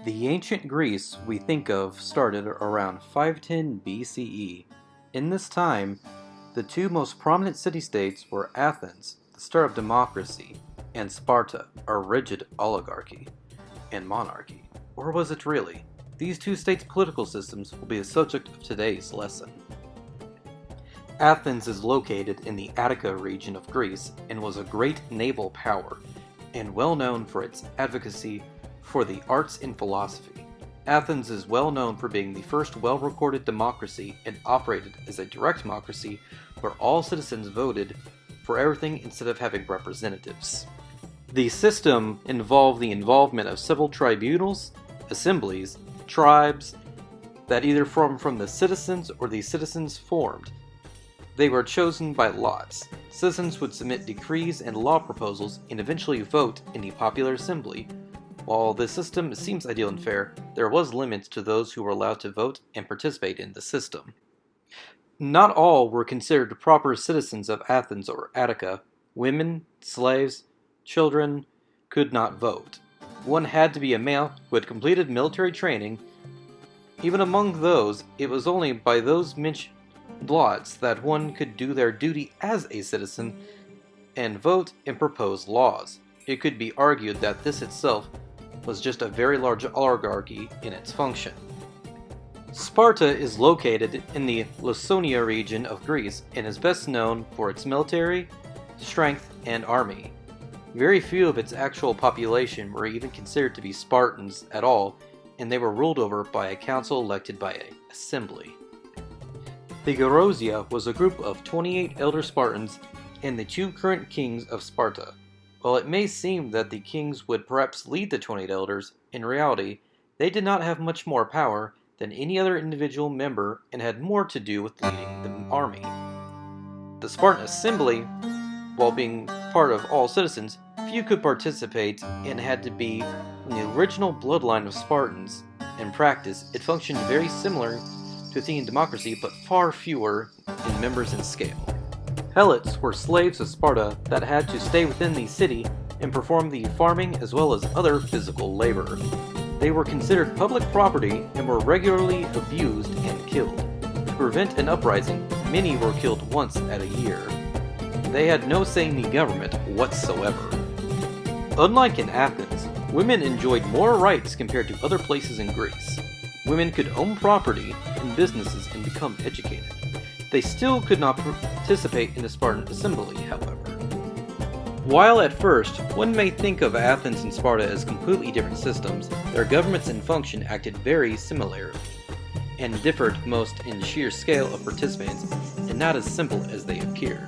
The ancient Greece we think of started around 510 BCE. In this time, the two most prominent city-states were Athens, the start of democracy, and Sparta, a rigid oligarchy and monarchy. Or was it really? These two states' political systems will be the subject of today's lesson. Athens is located in the Attica region of Greece and was a great naval power, and well known for its advocacy for the arts and philosophy. Athens is well known for being the first well-recorded democracy and operated as a direct democracy where all citizens voted for everything instead of having representatives. The system involved the involvement of several tribunals, assemblies, tribes that either formed from the citizens or the citizens formed. They were chosen by lots. Citizens would submit decrees and law proposals and eventually vote in the popular assembly. While the system seems ideal and fair, there was limits to those who were allowed to vote and participate in the system. Not all were considered proper citizens of Athens or Attica. Women, slaves, children could not vote. One had to be a male who had completed military training. Even among those, it was only by those mentioned lots that one could do their duty as a citizen and vote and propose laws. It could be argued that this itself was just a very large oligarchy in its function. Sparta is located in the Laconia region of Greece and is best known for its military, strength, and army. Very few of its actual population were even considered to be Spartans at all, and they were ruled over by a council elected by an assembly. The Gerousia was a group of 28 elder Spartans and the two current kings of Sparta. While it may seem that the kings would perhaps lead the 28 elders, in reality, they did not have much more power than any other individual member and had more to do with leading the army. The Spartan assembly, while being part of all citizens, few could participate and had to be in the original bloodline of Spartans. In practice, it functioned very similar to Athenian democracy, but far fewer in members and scale. Helots were slaves of Sparta that had to stay within the city and perform the farming as well as other physical labor. They were considered public property and were regularly abused and killed. To prevent an uprising, many were killed once at a year. They had no say in the government whatsoever. Unlike in Athens, women enjoyed more rights compared to other places in Greece. Women could own property and businesses and become educated. They still could not participate in the Spartan assembly, however. While at first, one may think of Athens and Sparta as completely different systems, their governments and function acted very similarly, and differed most in sheer scale of participants, and not as simple as they appeared.